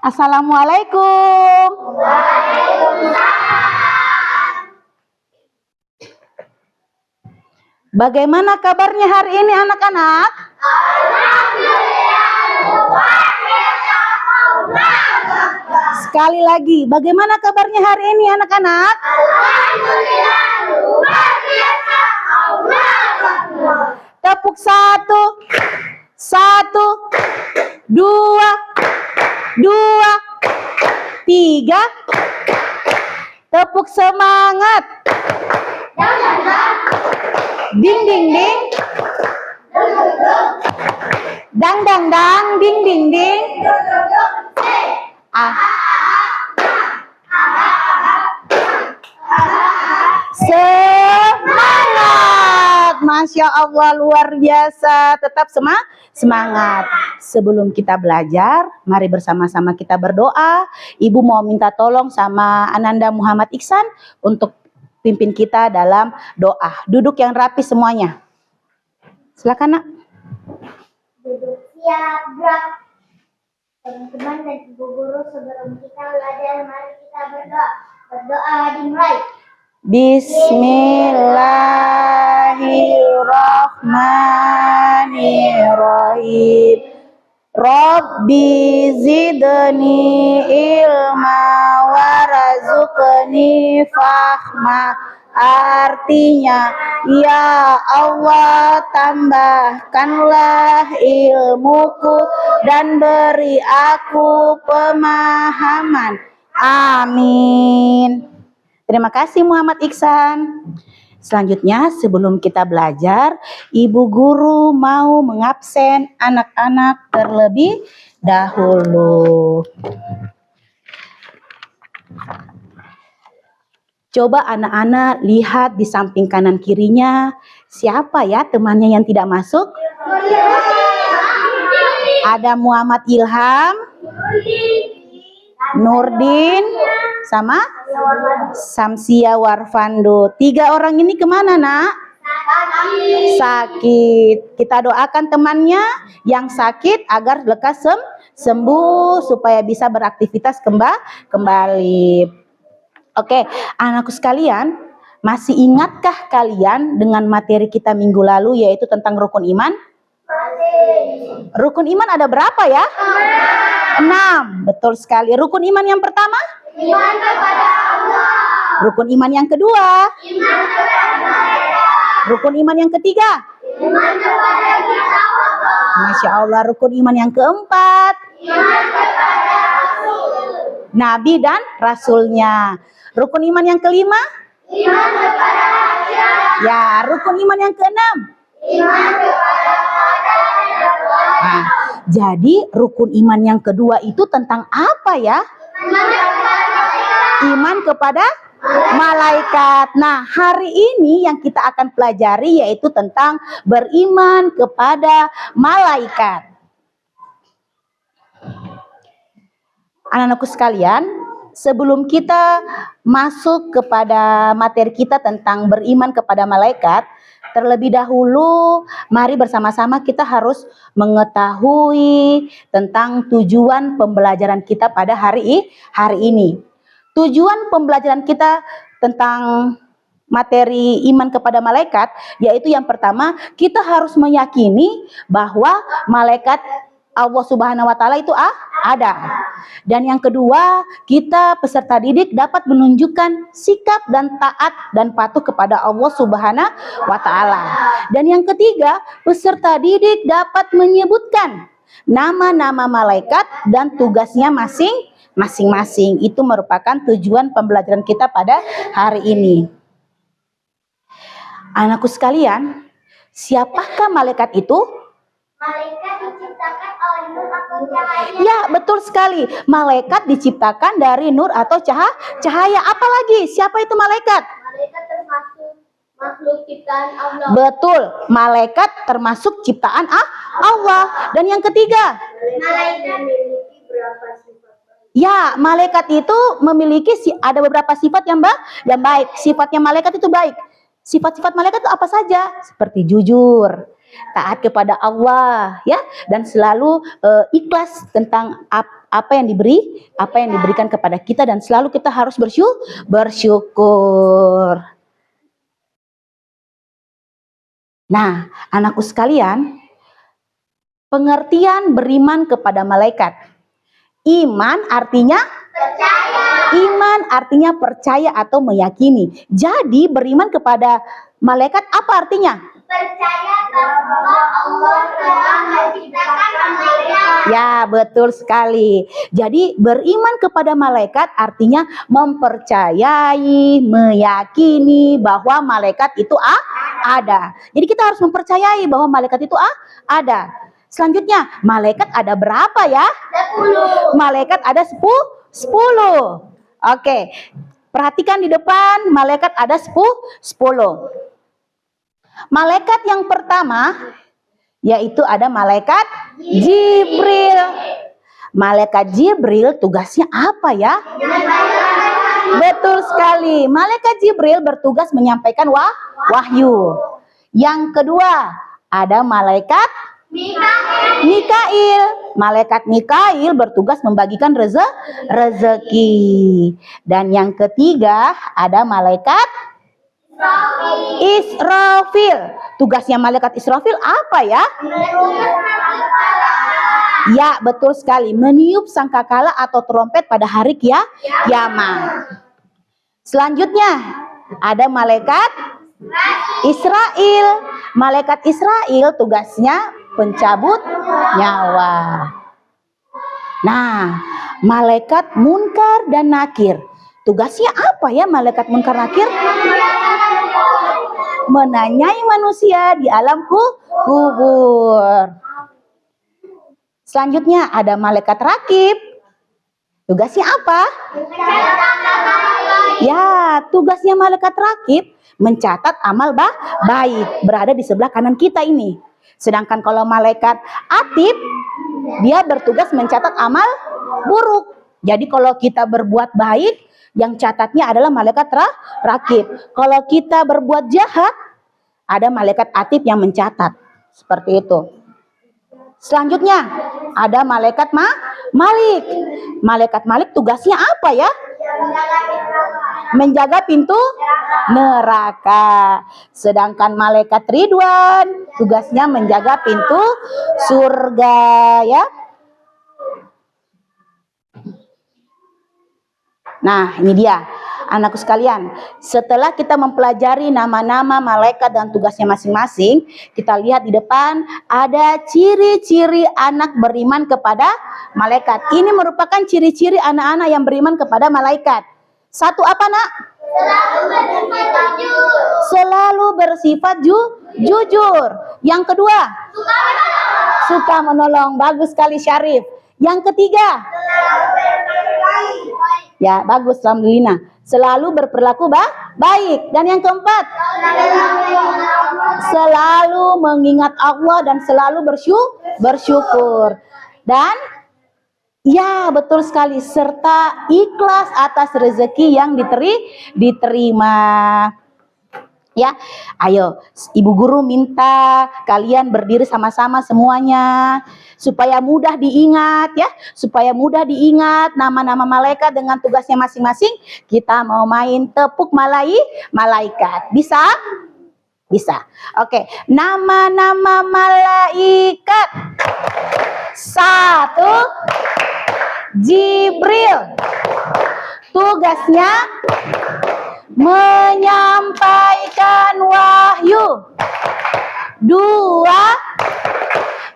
Assalamualaikum. Bagaimana kabarnya hari ini anak-anak? Sekali lagi, bagaimana kabarnya hari ini anak-anak? Tepuk satu, dua, tiga. Tepuk semangat. Ding ding ding. Dang dang dang, ding ding ding. Semangat. Masya Allah, luar biasa. Tetap semangat. Sebelum kita belajar, mari bersama-sama kita berdoa. Ibu mau minta tolong sama Ananda Muhammad Iksan untuk pimpin kita dalam doa. Duduk yang rapi semuanya. Silakan, Nak. Duduk siap, gerak. Teman-teman dan ibu guru, sebelum kita belajar, mari kita berdoa. Berdoa dimulai. Bismillahirrahmanirrahim. Rabbi zidni ilma warzuqni fahma. Artinya, ya Allah, tambahkanlah ilmuku dan beri aku pemahaman. Amin. Terima kasih Muhammad Iksan. Selanjutnya, sebelum kita belajar, ibu guru mau mengabsen anak-anak terlebih dahulu. Coba anak-anak lihat di samping kanan kirinya, siapa ya temannya yang tidak masuk? Ada Muhammad Ilham, Nurdin, sama Samsia Warfando. 3 orang ini kemana, Nak? Sakit. Kita doakan temannya yang sakit agar lekas sembuh supaya bisa beraktivitas kembali. Oke, anakku sekalian, masih ingatkah kalian dengan materi kita minggu lalu yaitu tentang rukun iman? Rukun iman ada berapa ya? 6. Betul sekali. Rukun iman yang pertama? Iman kepada Allah. Rukun iman yang kedua? Iman kepada mereka. Rukun iman yang ketiga? Iman kepada kita Allah. Masya Allah. Rukun iman yang keempat? Iman kepada Rasul. Nabi dan Rasulnya. Rukun iman yang kelima? Iman kepada akhirat. Ya, rukun iman yang keenam? Iman kepada qadar dan qadar. Nah, jadi rukun iman yang kedua itu tentang apa ya? Iman kepada malaikat. Nah, hari ini yang kita akan pelajari yaitu tentang beriman kepada malaikat. Anak-anakku sekalian, sebelum kita masuk kepada materi kita tentang beriman kepada malaikat, terlebih dahulu mari bersama-sama kita harus mengetahui tentang tujuan pembelajaran kita pada hari ini. Tujuan pembelajaran kita tentang materi iman kepada malaikat yaitu yang pertama, kita harus meyakini bahwa malaikat Allah Subhanahu wa taala itu ada. Dan yang kedua, kita peserta didik dapat menunjukkan sikap dan taat dan patuh kepada Allah Subhanahu wa taala. Dan yang ketiga, peserta didik dapat menyebutkan nama-nama malaikat dan tugasnya masing-masing. Itu merupakan tujuan pembelajaran kita pada hari ini. Anakku sekalian, siapakah malaikat itu? Malaikat diciptakan oleh nur atau cahaya. Ya, betul sekali. Malaikat diciptakan dari nur atau cahaya. Apalagi? Siapa itu malaikat? Malaikat termasuk makhluk ciptaan Allah. Betul. Malaikat termasuk ciptaan Allah. Dan yang ketiga? Malaikat memiliki berapa sifat? Ya, malaikat itu memiliki ada beberapa sifat yang baik. Sifatnya malaikat itu baik. Sifat-sifat malaikat itu apa saja? Seperti jujur, taat kepada Allah, ya, dan selalu ikhlas tentang apa yang diberikan kepada kita, dan selalu kita harus bersyukur. Nah, anakku sekalian, pengertian beriman kepada malaikat. Iman artinya Percaya. iman artinya percaya atau meyakini. Jadi beriman kepada malaikat apa artinya? Percaya bahwa Allah telah menciptakan malaikat. Ya, betul sekali. Jadi beriman kepada malaikat artinya mempercayai, meyakini bahwa malaikat itu ada. Jadi kita harus mempercayai bahwa malaikat itu ada. Selanjutnya, malaikat ada berapa ya? 10. Malaikat ada 10. Oke. Perhatikan di depan, malaikat ada 10. Malaikat yang pertama yaitu ada malaikat Jibril. Malaikat Jibril tugasnya apa ya? Betul sekali. Malaikat Jibril bertugas menyampaikan wahyu. Yang kedua, ada malaikat Mikail. Malaikat Mikail bertugas membagikan rezeki. Dan yang ketiga, ada malaikat Israfil. Tugasnya malaikat Israfil apa ya? Ya, betul sekali. Meniup sangkakala atau trompet pada hari kiamat. Selanjutnya, ada malaikat Israel. Malaikat Israel tugasnya pencabut nyawa. Nah, malaikat Munkar dan Nakir. Tugasnya apa ya malaikat Munkar Nakir? Menanyai manusia di alam kubur. Selanjutnya ada malaikat Rakib. Tugasnya apa? Ya, tugasnya malaikat Rakib mencatat amal baik, berada di sebelah kanan kita ini. Sedangkan kalau malaikat Atib, dia bertugas mencatat amal buruk. Jadi kalau kita berbuat baik, yang catatnya adalah malaikat Rakib. Kalau kita berbuat jahat, ada malaikat Atib yang mencatat. Seperti itu. Selanjutnya, ada malaikat Malik. Malaikat Malik tugasnya apa ya? Menjaga pintu neraka. Sedangkan malaikat Ridwan tugasnya menjaga pintu surga ya. Nah, ini dia anakku sekalian. Setelah kita mempelajari nama-nama malaikat dan tugasnya masing-masing, kita lihat di depan ada ciri-ciri anak beriman kepada malaikat. Ini merupakan ciri-ciri anak-anak yang beriman kepada malaikat. Satu apa, Nak? Selalu bersifat jujur. Yang kedua, suka menolong. Bagus sekali, Syarif. Yang ketiga, ya, bagus, alhamdulillah. Selalu berperilaku baik. Dan yang keempat, selalu mengingat Allah dan selalu bersyukur. Dan ya, betul sekali, serta ikhlas atas rezeki yang diterima. Ya, ayo, Ibu Guru minta kalian berdiri sama-sama semuanya supaya mudah diingat ya, supaya mudah diingat nama-nama malaikat dengan tugasnya masing-masing. Kita mau main tepuk malaikat. Bisa? Bisa. Oke, nama-nama malaikat. 1. Jibril. Tugasnya menyampaikan wahyu. 2.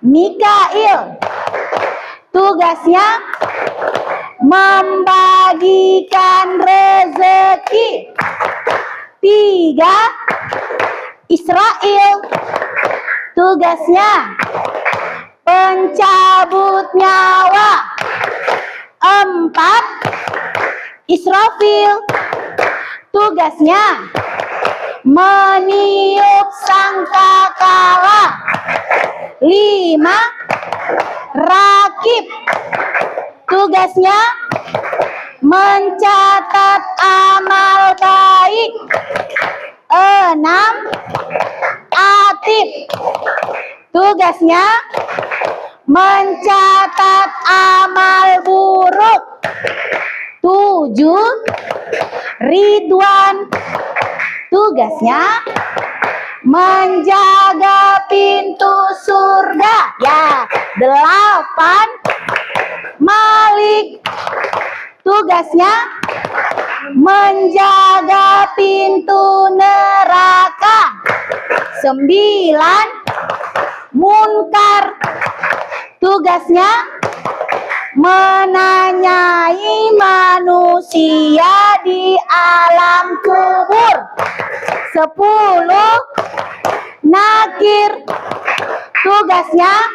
Mikail. Tugasnya membagikan rezeki. 3. Israel. Tugasnya pencabut nyawa. 4. Israfil. Tugasnya meniup sangkakala. 5. Rakib. Tugasnya mencatat amal baik. 6. Atib. Tugasnya mencatat amal buruk. 7, Ridwan tugasnya menjaga pintu surga. Ya. 8, Malik tugasnya menjaga pintu neraka. 9, Munkar tugasnya menanyai manusia di alam kubur. 10, Nakir tugasnya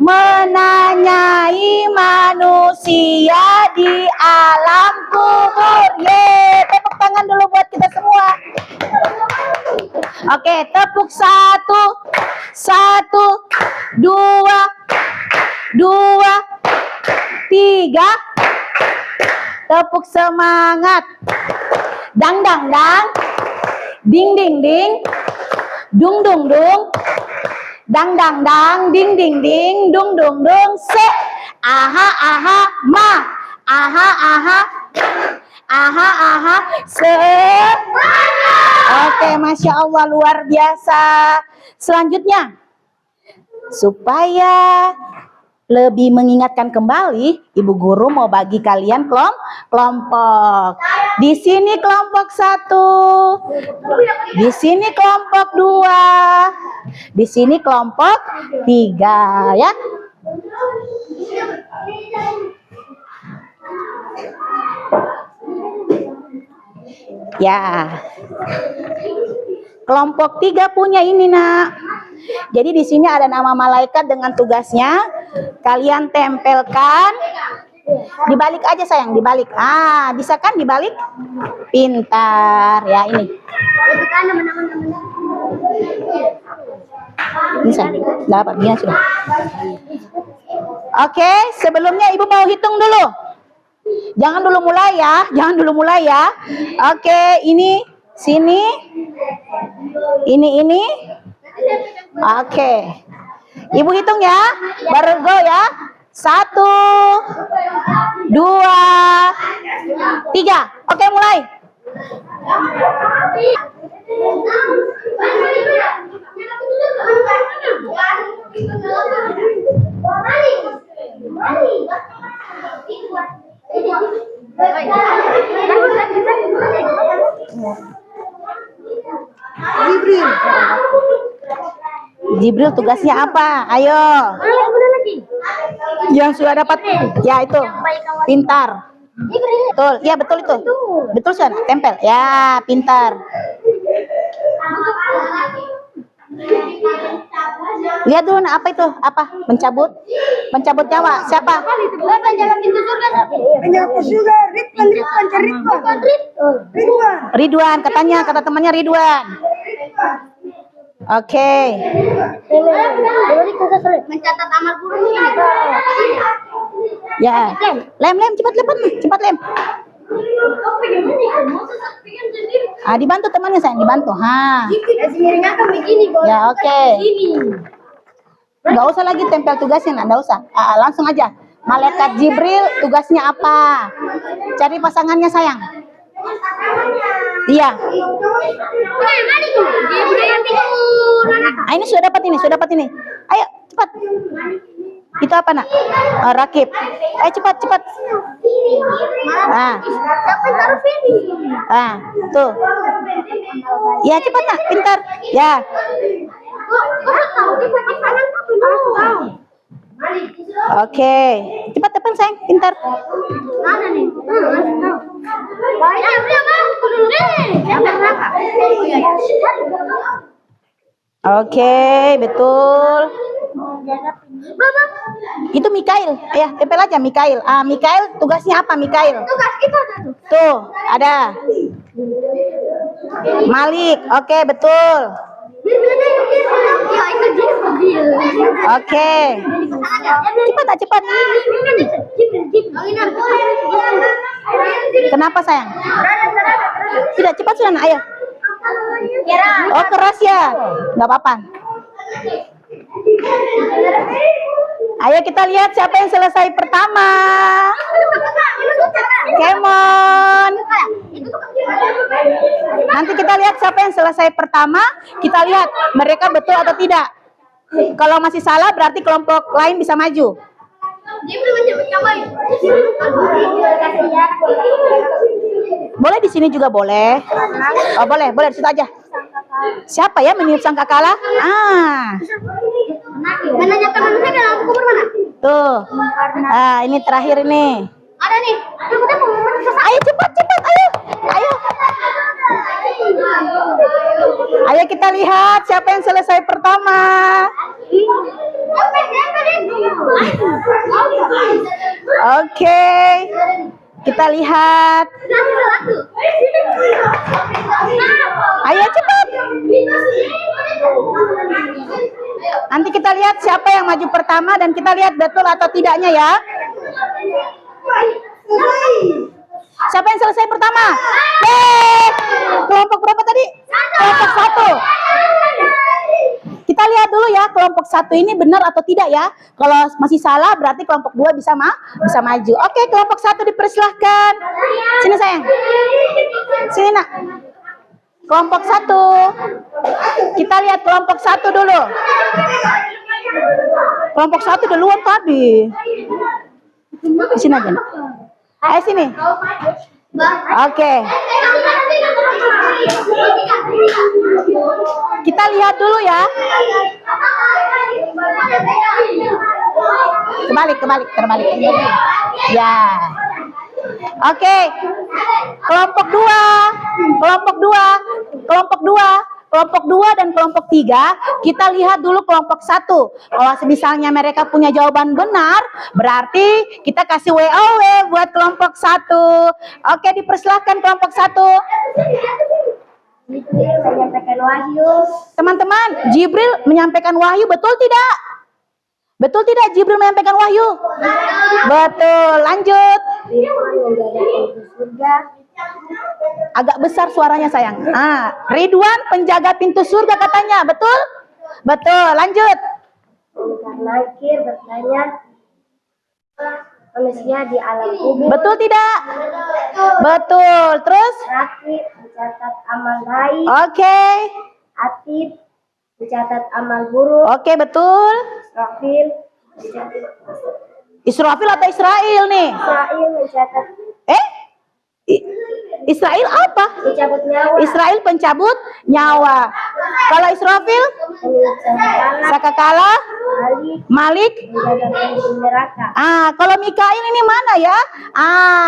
menanyai manusia di alam kubur. Ye, tepuk tangan dulu buat kita semua. Oke, tepuk 1, 2, 3. Tepuk semangat. Dang dang dang. Ding ding ding. Dung dung dung. Dang dang dang. Ding ding ding. Dung dung dung. Se. Aha aha ma. Aha aha. Aha aha. Se. Oke, Masya Allah, luar biasa. Selanjutnya, supaya lebih mengingatkan kembali, Ibu Guru mau bagi kalian kelompok. Di sini kelompok 1, di sini kelompok 2, di sini kelompok 3, ya. Ya. Kelompok 3 punya ini, Nak. Jadi di sini ada nama malaikat dengan tugasnya. Kalian tempelkan. Dibalik aja sayang, dibalik. Ah, bisa kan dibalik? Pintar. Ya, ini. Bisa. Dapat, dia sudah. Oke, sebelumnya Ibu mau hitung dulu. Jangan dulu mulai ya, jangan dulu mulai ya. Oke, ini sini. Ini. Oke. Ibu hitung ya. Baru go ya. 1, 2, 3. Oke, mulai. Jibril tugasnya apa? Ayo. Yang sudah dapat, ya itu. Pintar. Betul, ya betul itu. Betul sudah, tempel. Ya, pintar. Lihat dulu, nah, apa itu? Apa? Mencabut nyawa. Siapa? Ridwan, kata temannya Ridwan. Oke. Mencatat amal buruk. Ya. Lem, cepat lem. Ah, dibantu temannya sayang, dibantu. Ha. Ya, oke. Nggak usah lagi tempel tugasnya, nggak usah. Langsung aja. Malaikat Jibril tugasnya apa? Cari pasangannya sayang. Iya. Ini sudah dapat ini. Ayo cepat. Itu apa nak? Rakib. Ayo cepat. Tuh. Ya cepat nak, pintar. Ya. Oke, cepat tepan sayang, pintar. Oke, betul. Itu Mikail. Ya, tempel aja Mikail. Mikail tugasnya apa Mikail? Tugas itu Tuh, ada. Malik. Oke, betul. Oke. Cepat. Kenapa sayang? Tidak, cepat sudah, ayo. Oh, keras ya. Nggak apa-apa. Ayo kita lihat siapa yang selesai pertama. Kemon. Nanti kita lihat siapa yang selesai pertama. Kita lihat mereka betul atau tidak. Kalau masih salah berarti kelompok lain bisa maju. Boleh di sini juga boleh. Oh boleh, boleh di situ aja. Siapa ya meniup sangkakala? Menanyakan manusia dalam kubur mana? Tuh. Ini terakhir ini. Ada nih. Ayo cepat cepat ayo. Ayo. Ayo kita lihat siapa yang selesai pertama. Oke. Kita lihat. Ayo cepat. Nanti kita lihat siapa yang maju pertama dan kita lihat betul atau tidaknya ya. Siapa yang selesai pertama? Kelompok berapa tadi? Kelompok 1. Kita lihat dulu ya, kelompok 1 ini benar atau tidak ya. Kalau masih salah berarti kelompok 2 bisa maju. Oke, kelompok 1 dipersilahkan. Sini sayang. Sini nak. Kelompok 1. Kita lihat kelompok 1 dulu. Kelompok 1 duluan tadi. Di sini aja. Ayo sini. Oke. Kita lihat dulu ya. Terbalik. Ya. Oke. Kelompok 2 dan kelompok 3, kita lihat dulu kelompok 1. Kalau misalnya mereka punya jawaban benar, berarti kita kasih WOW buat kelompok 1. Oke, dipersilahkan kelompok 1. Jibril menyampaikan wahyu. Teman-teman, Jibril menyampaikan wahyu, betul tidak? Betul tidak Jibril menyampaikan wahyu? Betul, lanjut. Agak besar suaranya sayang. Ridwan penjaga pintu surga katanya, betul? Betul, lanjut. Nakir bertanya manusia di alam kubur. Betul tidak? Betul. Terus? Rakib mencatat amal baik. Oke. Atib mencatat amal buruk. Oke, betul. Israfil Israfil atau Israel nih? Israel mencatat Israel apa? mencabut nyawa. Israel pencabut nyawa. Kalau Israfil? Sakakala? Malik? Menjaga pintu neraka. Kalau Mikail ini mana ya?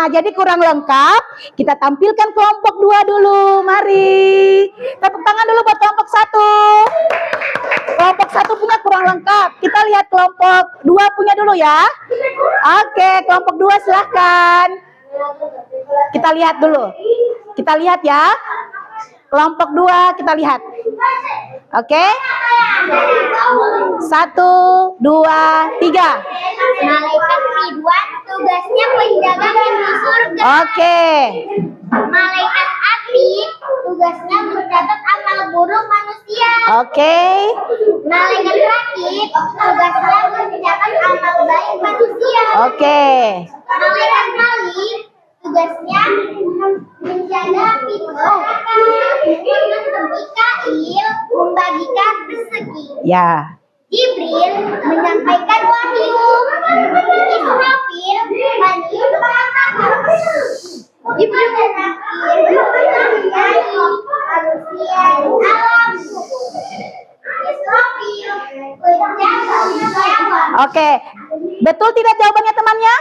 Jadi kurang lengkap. Kita tampilkan kelompok 2 dulu. Mari. Tepuk tangan dulu buat kelompok 1. Kelompok 1 punya kurang lengkap. Kita lihat kelompok 2 punya dulu ya. Oke, kelompok 2 silahkan. Kita lihat dulu. Kita lihat ya. Kelompok 2 kita lihat. Oke. 1, 2, 3. Malaikat Ridwan tugasnya menjaga pintu surga. Oke. Malaikat Atib tugasnya mencatat amal buruk manusia. Oke. Malaikat Rakib tugasnya mencatat amal baik manusia. Oke. Malaikat Malik tugasnya menjaga pintu neraka. Mikail membagikan rezeki. Ya. Jibril menyampaikan wahyu. Israfil meniup sangkakala. Jibril menyampaikan manusia alam kubur. Israfil menjaga nyawa. Oke. Betul tidak jawabannya temannya?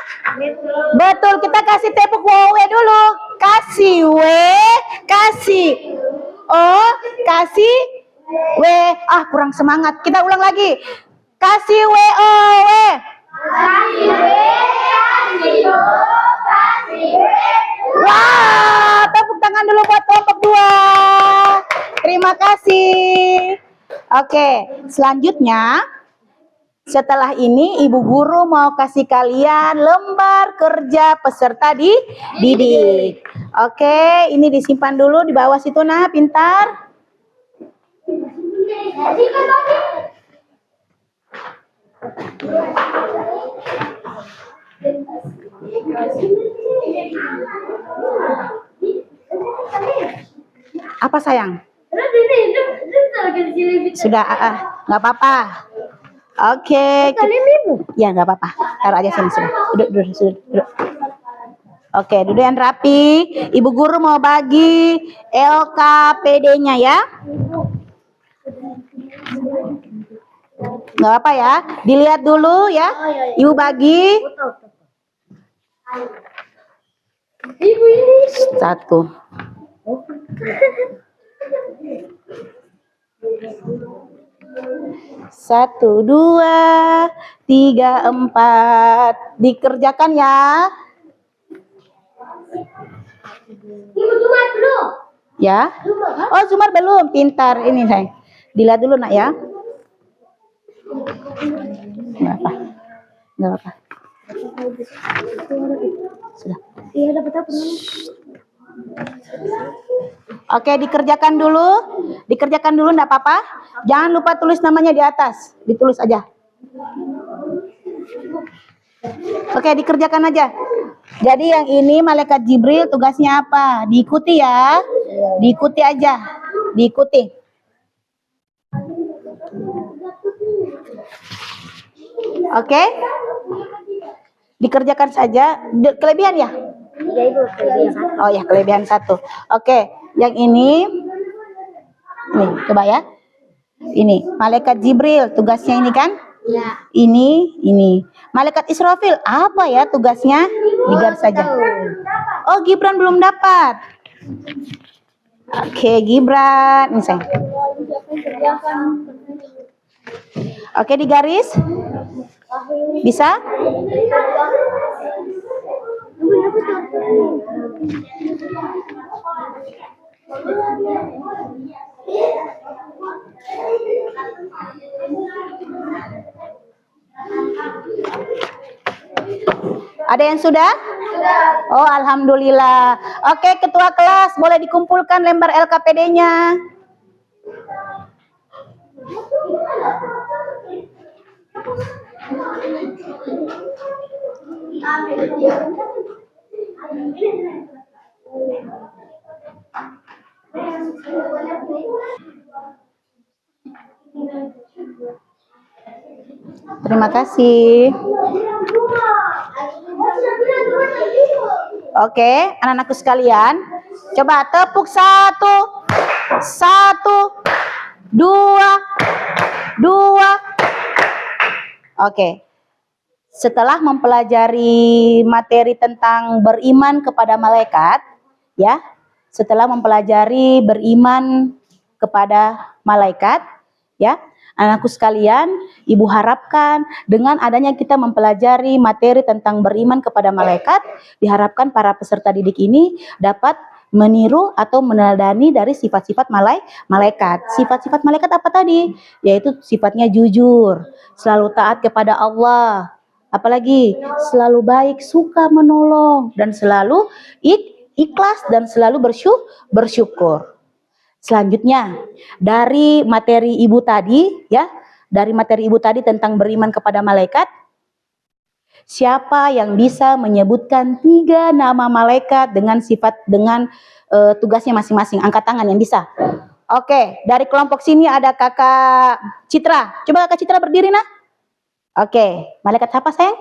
Betul. Kita kasih tepuk wowe dulu. Kasih W, kasih O, kasih W. Kurang semangat. Kita ulang lagi. Kasih W O W. Kasih W, kasih O, kasih W. Wah, tepuk tangan dulu buat kelompok 2. Terima kasih. Oke, selanjutnya setelah ini Ibu Guru mau kasih kalian lembar kerja peserta didik. Oke, ini disimpan dulu di bawah situ nah, pintar. Apa sayang? Sudah, nggak apa-apa. Oke, ya nggak apa-apa. Taruh aja sini, sudah. Duduk. Oke, duduk yang rapi. Ibu guru mau bagi LKPD-nya ya. Nggak apa ya. Dilihat dulu ya. Ibu bagi. Satu. Satu, dua, tiga, empat. Dikerjakan ya. Ya. Oh, Zumar belum. Pintar ini, sayang. Dilihat dulu, Nak ya. Nggak apa. Nggak apa. Sudah. Iya, dapat apa? Oke, dikerjakan dulu. Dikerjakan dulu, enggak apa-apa. Jangan lupa tulis namanya di atas. Ditulis aja. Oke, dikerjakan aja. Jadi yang ini malaikat Jibril tugasnya apa? Diikuti ya. Diikuti aja. Diikuti. Oke? Dikerjakan saja. Kelebihan ya? Oh ya, kelebihan satu. Oke, yang ini nih, coba ya. Ini malaikat Jibril tugasnya ini kan? Ya. Ini. Malaikat Israfil apa ya tugasnya? Digaris saja. Oh, Gibran belum dapat. Oke, Gibran. Ini sayang. Oke, digaris. Bisa? Ada yang sudah? Oh, alhamdulillah. Oke, ketua kelas, boleh dikumpulkan lembar LKPD-nya. Terima kasih. Oke, anak-anakku sekalian, coba tepuk satu, dua. Oke, setelah mempelajari materi tentang beriman kepada malaikat, ya, setelah mempelajari beriman kepada malaikat, ya, anakku sekalian, ibu harapkan dengan adanya kita mempelajari materi tentang beriman kepada malaikat, diharapkan para peserta didik ini dapat meniru atau meneladani dari sifat-sifat malaikat. Sifat-sifat malaikat apa tadi? Yaitu sifatnya jujur, selalu taat kepada Allah, apalagi selalu baik, suka menolong, dan selalu ikhlas dan selalu bersyukur. Selanjutnya, dari materi ibu tadi, ya, dari materi ibu tadi tentang beriman kepada malaikat, siapa yang bisa menyebutkan 3 nama malaikat dengan sifat, dengan tugasnya masing-masing? Angkat tangan yang bisa. Oke, dari kelompok sini ada kakak Citra. Coba kakak Citra berdiri, nah. Oke, malaikat apa, sayang?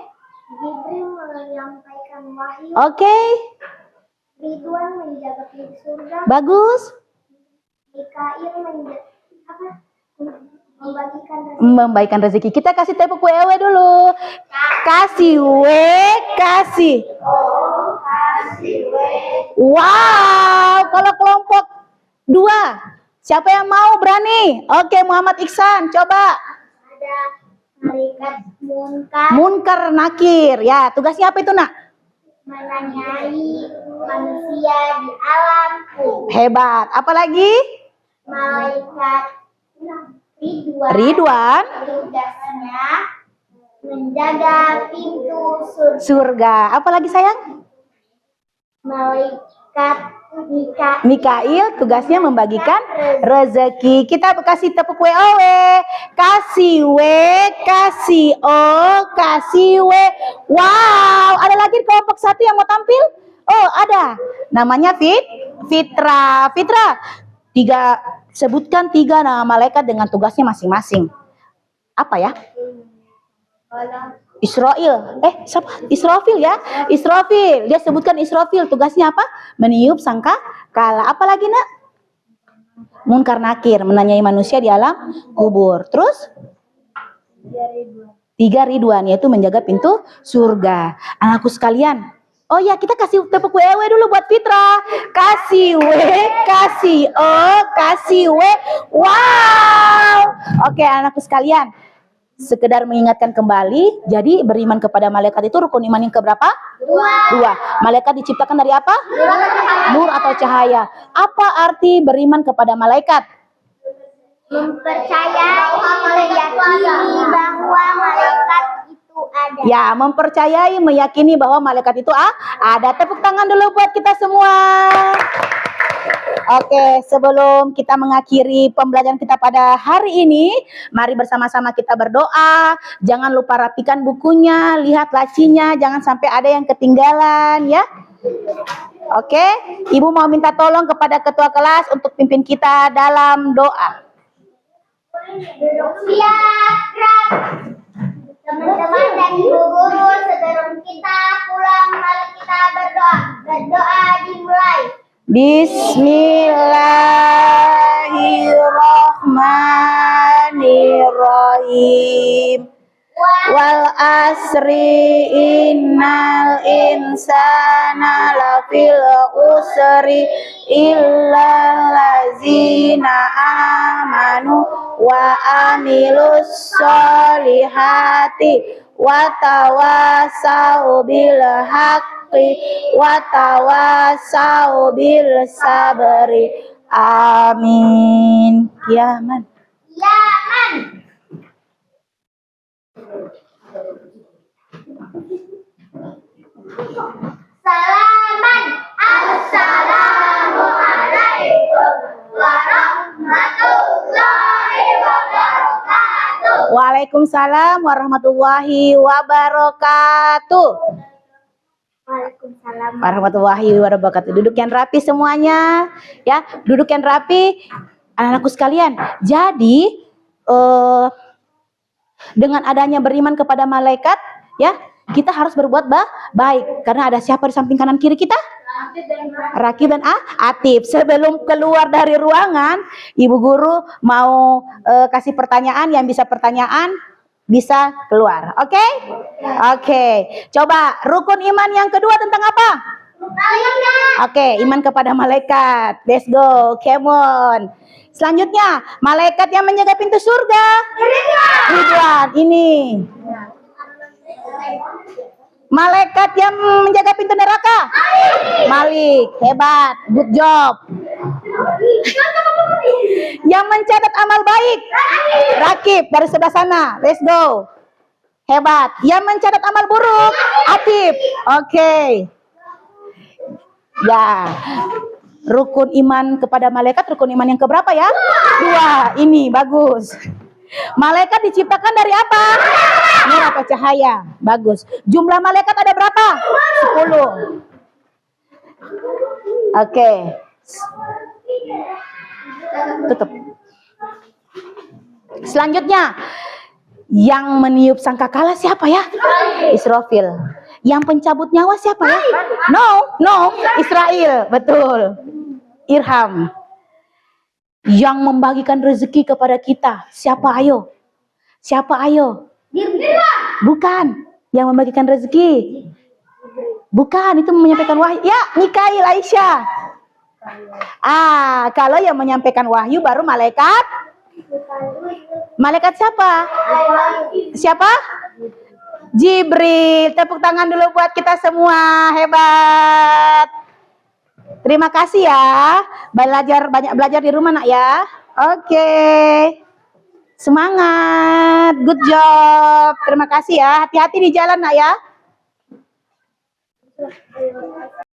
Jibril menyampaikan wahyu. Oke. Ridwan menjaga pintu surga. Bagus. Mikail Membagikan rezeki. Kita kasih tepuk wewe dulu. Kasih kasih. Wow, kalau kelompok 2, siapa yang mau berani? Oke, Muhammad Iksan, coba. Ada malaikat munkar. Munkar nakir. Ya, tugasnya apa itu, nak? Menanyai manusia di alamku. Hebat. Apalagi? Malaikat Ridwan. Ridwan. Tugasnya menjaga pintu surga. Surga. Apalagi, sayang? Malaikat Mikail tugasnya membagikan rezeki. Kita kasih tepuk WOW. Kasih W, kasih O, kasih W. Wow, ada lagi kelompok satu yang mau tampil? Oh, ada. Namanya Fitra. Fitra, sebutkan 3 nama malaikat dengan tugasnya masing-masing. Apa ya? Israel. Siapa? Israfil ya. Israfil. Dia sebutkan Israfil. Tugasnya apa? Meniup sangkakala. Apa lagi, Nak? Munkar Nakir, menanyai manusia di alam kubur. Terus? 3 Ridwan, yaitu menjaga pintu surga. Anakku sekalian. Oh ya, kita kasih tepuk WW dulu buat Fitra. Kasih W, kasih O, kasih W. Wow. Oke, anakku sekalian. Sekedar mengingatkan kembali, jadi beriman kepada malaikat itu rukun iman yang keberapa? 2. Malaikat diciptakan dari apa? Nur atau cahaya. Apa arti beriman kepada malaikat? Mempercayai, meyakini bahwa malaikat itu ada. Ya, mempercayai, meyakini bahwa malaikat itu ada. Tepuk tangan dulu buat kita semua. Oke, sebelum kita mengakhiri pembelajaran kita pada hari ini, mari bersama-sama kita berdoa. Jangan lupa rapikan bukunya, lihat lacinya, jangan sampai ada yang ketinggalan ya. Oke, Ibu mau minta tolong kepada ketua kelas untuk pimpin kita dalam doa. Duduk siap, gerak. Teman-teman dan ibu guru, sebelum kita pulang, mari kita berdoa. Berdoa dimulai. Bismillahirrahmanirrahim. Wal asri innal insana lafil usri illal ladzina amanu wa amilus solihati wa tawasau bil haqqi wa tawasau bil sabri. Amin. Kiaman. Yaman. Salaman. Assalamualaikum warahmatullahi wabarakatuh. Waalaikumsalam warahmatullahi wabarakatuh. Waalaikumsalam. Warahmatullahi wabarakatuh. Duduk yang rapi semuanya, ya. Duduk yang rapi, anak-anakku sekalian. Jadi, dengan adanya beriman kepada malaikat, ya, kita harus berbuat baik. Karena ada siapa di samping kanan kiri kita? Rakib dan Atif. Sebelum keluar dari ruangan, Ibu Guru mau kasih pertanyaan. Yang bisa pertanyaan bisa keluar. Oke? Oke. Coba rukun iman yang kedua tentang apa? Oke, iman kepada malaikat. Let's go. Come on. Selanjutnya, malaikat yang menjaga pintu surga. Ridwan. Ini. Malaikat yang menjaga pintu neraka. Malik. Hebat. Good job. Yang mencatat amal baik. Rakib dari sebelah sana. Let's go. Hebat. Yang mencatat amal buruk. Atif. Oke. Ya. Rukun iman kepada malaikat, rukun iman yang keberapa ya? 2. Ini bagus. Malaikat diciptakan dari apa? Nur atau cahaya. Bagus. Jumlah malaikat ada berapa? 10. Oke. Tutup. Selanjutnya, yang meniup sangkakala siapa ya? Israfil. Yang pencabut nyawa siapa ya? No, Israel. Betul. Irham. Yang membagikan rezeki kepada kita siapa? Ayo. Siapa? Ayo. Bukan. Yang membagikan rezeki. Bukan, itu menyampaikan wahyu. Ya, Mikail, Aisyah. Kalau yang menyampaikan wahyu baru malaikat. Malaikat siapa? Siapa? Jibril. Tepuk tangan dulu buat kita semua. Hebat. Terima kasih ya. Banyak belajar di rumah, Nak ya. Oke. Semangat. Good job. Terima kasih ya. Hati-hati di jalan, Nak ya.